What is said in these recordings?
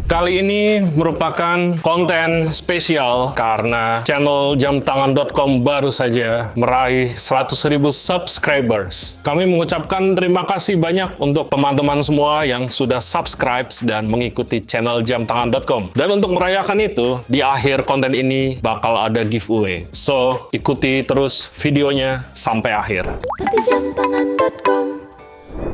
Kali ini merupakan konten spesial karena channel jamtangan.com baru saja meraih 100.000 subscribers. Kami mengucapkan terima kasih banyak untuk teman-teman semua yang sudah subscribe dan mengikuti channel jamtangan.com. Dan untuk merayakan itu, di akhir konten ini bakal ada giveaway. So, ikuti terus videonya sampai akhir. Pasti jamtangan.com.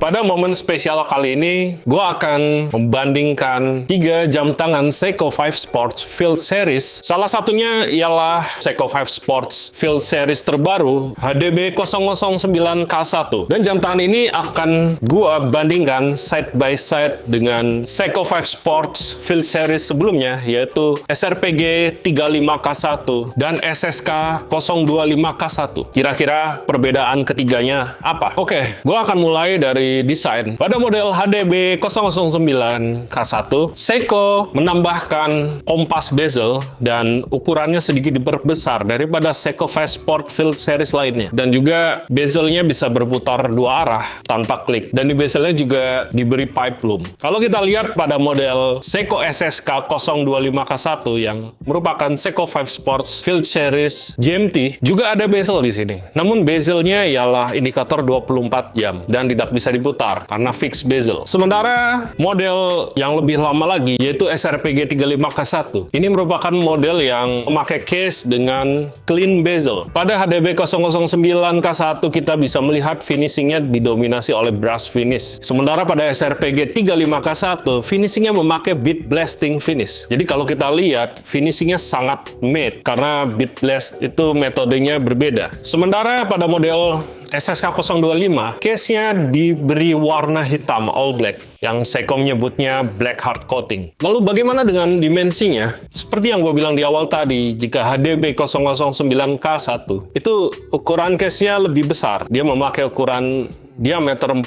Pada momen spesial kali ini, gue akan membandingkan 3 jam tangan Seiko 5 Sports Field Series. Salah satunya ialah Seiko 5 Sports Field Series terbaru HDB 009K1. Dan jam tangan ini akan gue bandingkan side by side dengan Seiko 5 Sports Field Series sebelumnya, yaitu SRPG 35K1 dan SSK 025K1. Kira-kira perbedaan ketiganya apa? Oke, gue akan mulai dari desain. Pada model HDB 009K1, Seiko menambahkan kompas bezel dan ukurannya sedikit diperbesar daripada Seiko 5 Sport Field Series lainnya. Dan juga bezelnya bisa berputar dua arah tanpa klik. Dan di bezelnya juga diberi pipe loom. Kalau kita lihat pada model Seiko SSK 025K1 yang merupakan Seiko 5 Sports Field Series GMT, juga ada bezel di sini. Namun bezelnya ialah indikator 24 jam dan tidak bisa diputar karena fix bezel. Sementara model yang lebih lama lagi yaitu SRPG 35K1. Ini merupakan model yang memakai case dengan clean bezel. Pada HDB 009K1 kita bisa melihat finishingnya didominasi oleh brush finish. Sementara pada SRPG 35K1 finishingnya memakai bead blasting finish. Jadi kalau kita lihat finishingnya sangat matte karena bead blast itu metodenya berbeda. Sementara pada model SSK 025, case-nya diberi warna hitam all black yang Seiko menyebutnya black hard coating. Lalu bagaimana dengan dimensinya? Seperti yang gue bilang di awal tadi, jika HDB 009K1 itu ukuran case-nya lebih besar. Dia memakai ukuran diameter 41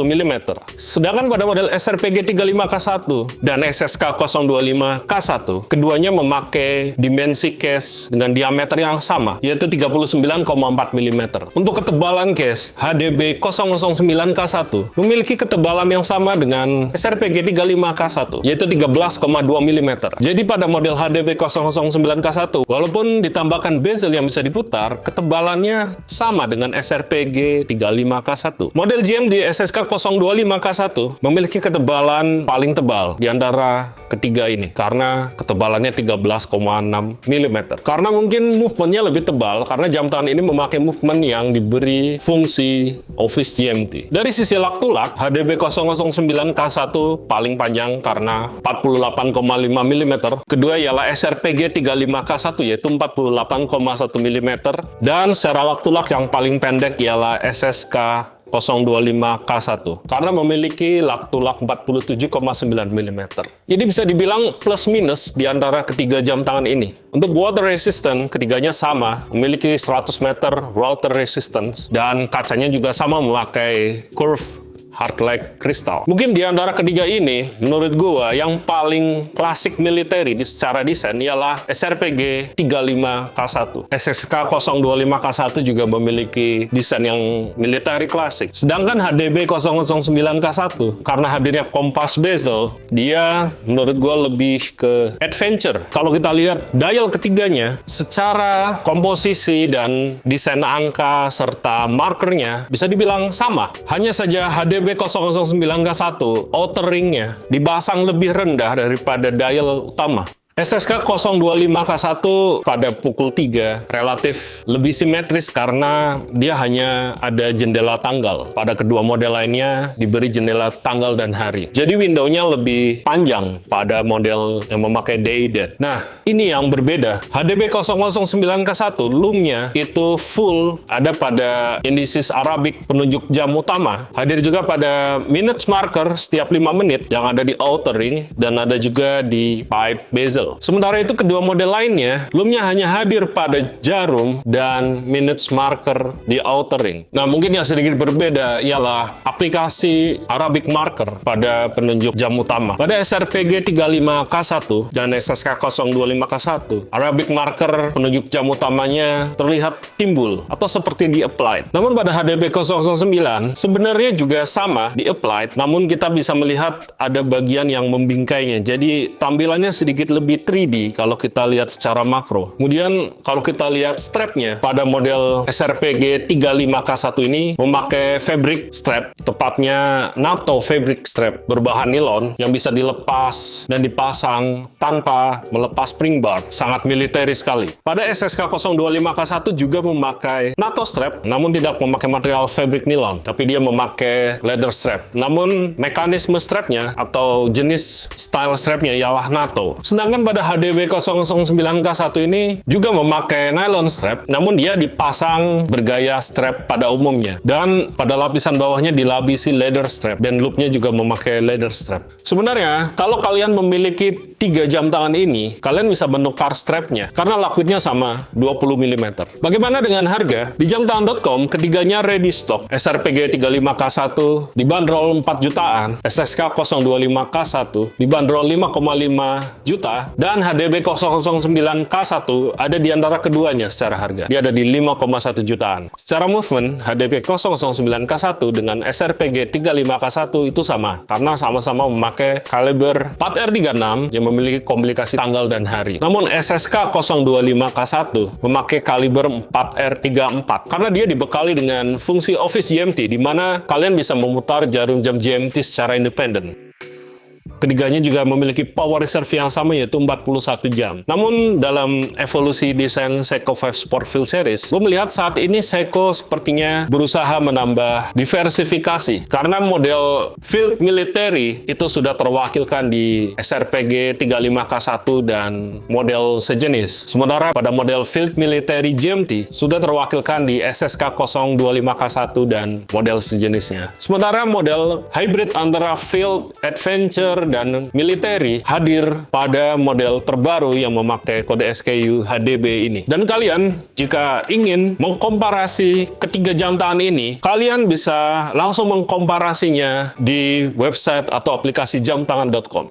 mm. Sedangkan pada model SRPG 35K1 dan SSK 025K1, keduanya memakai dimensi case dengan diameter yang sama, yaitu 39,4 mm. Untuk ketebalan case, HDB 009K1 memiliki ketebalan yang sama dengan SRPG 35K1, yaitu 13,2 mm. Jadi pada model HDB 009K1, walaupun ditambahkan bezel yang bisa diputar, ketebalannya sama dengan SRPG 35K1. Model GMT SSK 025K1 memiliki ketebalan paling tebal di antara ketiga ini karena ketebalannya 13,6 mm. Karena mungkin movementnya lebih tebal karena jam tangan ini memakai movement yang diberi fungsi office GMT. Dari sisi lak to lak, HDB 009K1 paling panjang karena 48,5 mm. Kedua ialah SRPG 35K1 yaitu 48,1 mm. Dan secara lak to lak yang paling pendek ialah SSK 025K1 karena memiliki lak to lak 47,9 mm. Jadi bisa dibilang plus minus di antara ketiga jam tangan ini. Untuk water resistant, ketiganya sama, memiliki 100 meter water resistance dan kacanya juga sama memakai curve hard like crystal. Mungkin di antara ketiga ini, menurut gua yang paling klasik military secara desain ialah SRPG 35K1. SSK 025K1 juga memiliki desain yang military klasik. Sedangkan HDB 009K1 karena hadirnya kompas bezel, dia menurut gua lebih ke adventure. Kalau kita lihat dial ketiganya, secara komposisi dan desain angka serta markernya bisa dibilang sama. Hanya saja HDB 009K1 outer ringnya dipasang lebih rendah daripada dial utama. SSK 025K1 pada pukul 3 relatif lebih simetris karena dia hanya ada jendela tanggal. Pada kedua model lainnya diberi jendela tanggal dan hari. Jadi windownya lebih panjang pada model yang memakai day date. Nah, ini yang berbeda. HDB 009K1 loomnya itu full ada pada indices Arabic penunjuk jam utama. Hadir juga pada minutes marker setiap 5 menit yang ada di outer ring dan ada juga di pipe bezel. model. Sementara itu kedua model lainnya, loomnya hanya hadir pada jarum dan minutes marker di outer ring. Nah, mungkin yang sedikit berbeda ialah aplikasi Arabic marker pada penunjuk jam utama. Pada SRPG 35K1 dan SSK 025K1, Arabic marker penunjuk jam utamanya terlihat timbul atau seperti di applied. Namun pada HDB 009 sebenarnya juga sama di applied, namun kita bisa melihat ada bagian yang membingkainya. Jadi tampilannya sedikit lebih 3D kalau kita lihat secara makro. Kemudian kalau kita lihat strapnya pada model SRPG 35K1 ini memakai fabric strap, tepatnya NATO fabric strap berbahan nilon yang bisa dilepas dan dipasang tanpa melepas spring bar. Sangat militeri sekali. Pada SSK 025K1 juga memakai NATO strap, namun tidak memakai material fabric nilon, tapi dia memakai leather strap. Namun mekanisme strapnya atau jenis style strapnya ialah NATO. Sedangkan pada HDB 009K1 ini juga memakai nylon strap, namun dia dipasang bergaya strap pada umumnya. Dan pada lapisan bawahnya dilapisi leather strap, dan loopnya juga memakai leather strap. Sebenarnya, kalau kalian memiliki 3 jam tangan ini, kalian bisa menukar strapnya, karena lakunya sama, 20 mm. Bagaimana dengan harga? Di jamtangan.com, ketiganya ready stock. SRPG 35K1 dibanderol 4 jutaan, SSK 025K1 dibanderol 5,5 juta, dan HDB 009K1 ada di antara keduanya secara harga. Dia ada di 5,1 jutaan. Secara movement, HDB 009K1 dengan SRPG 35K1 itu sama, karena sama-sama memakai kaliber 4R36 yang memiliki komplikasi tanggal dan hari. Namun SSK 025K1 memakai kaliber 4R34 karena dia dibekali dengan fungsi Office GMT, di mana kalian bisa memutar jarum jam GMT secara independen. Ketiganya juga memiliki power reserve yang sama, yaitu 41 jam. Namun dalam evolusi desain Seiko 5 Sport Field Series, gue melihat saat ini Seiko sepertinya berusaha menambah diversifikasi. Karena model Field Military itu sudah terwakilkan di SRPG 35K1 dan model sejenis. Sementara pada model Field Military GMT sudah terwakilkan di SSK 025K1 dan model sejenisnya. Sementara model hybrid antara Field Adventure dan military hadir pada model terbaru yang memakai kode SKU HDB ini. Dan kalian jika ingin mengkomparasi ketiga jam tangan ini, kalian bisa langsung mengkomparasinya di website atau aplikasi jamtangan.com.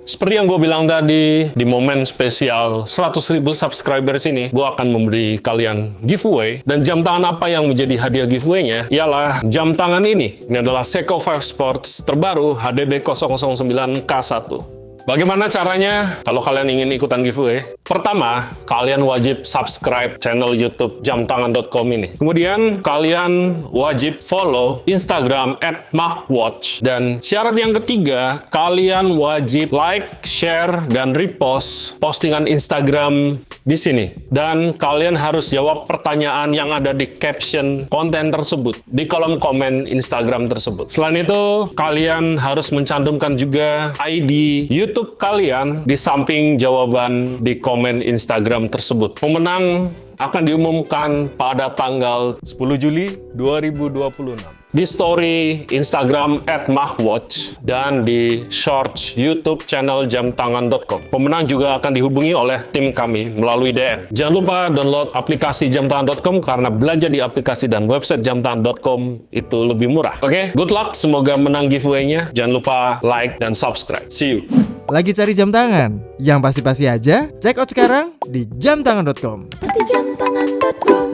Seperti yang gue bilang tadi, di momen spesial 100.000 subscribers ini, gue akan memberi kalian giveaway. Dan jam tangan apa yang menjadi hadiah giveaway-nya? Ialah jam tangan ini. Ini adalah Seiko 5 Sports terbaru HDB 009K1. Bagaimana caranya kalau kalian ingin ikutan giveaway? Pertama, kalian wajib subscribe channel YouTube jamtangan.com ini. Kemudian, kalian wajib follow Instagram @mahwatch. Dan syarat yang ketiga, kalian wajib like, share, dan repost postingan Instagram di sini. Dan kalian harus jawab pertanyaan yang ada di caption konten tersebut, di kolom komen Instagram tersebut. Selain itu, kalian harus mencantumkan juga ID YouTube kalian di samping jawaban di komen Instagram tersebut. Pemenang akan diumumkan pada tanggal 10 Juli 2026. Di story Instagram @mahwatch dan di shorts YouTube channel jamtangan.com. Pemenang juga akan dihubungi oleh tim kami melalui DM. Jangan lupa download aplikasi jamtangan.com karena belanja di aplikasi dan website jamtangan.com itu lebih murah. Oke, good luck, semoga menang giveaway-nya. Jangan lupa like dan subscribe. See you. Lagi cari jam tangan? Yang pasti-pasti aja, check out sekarang di jamtangan.com. Pasti jamtangan.com.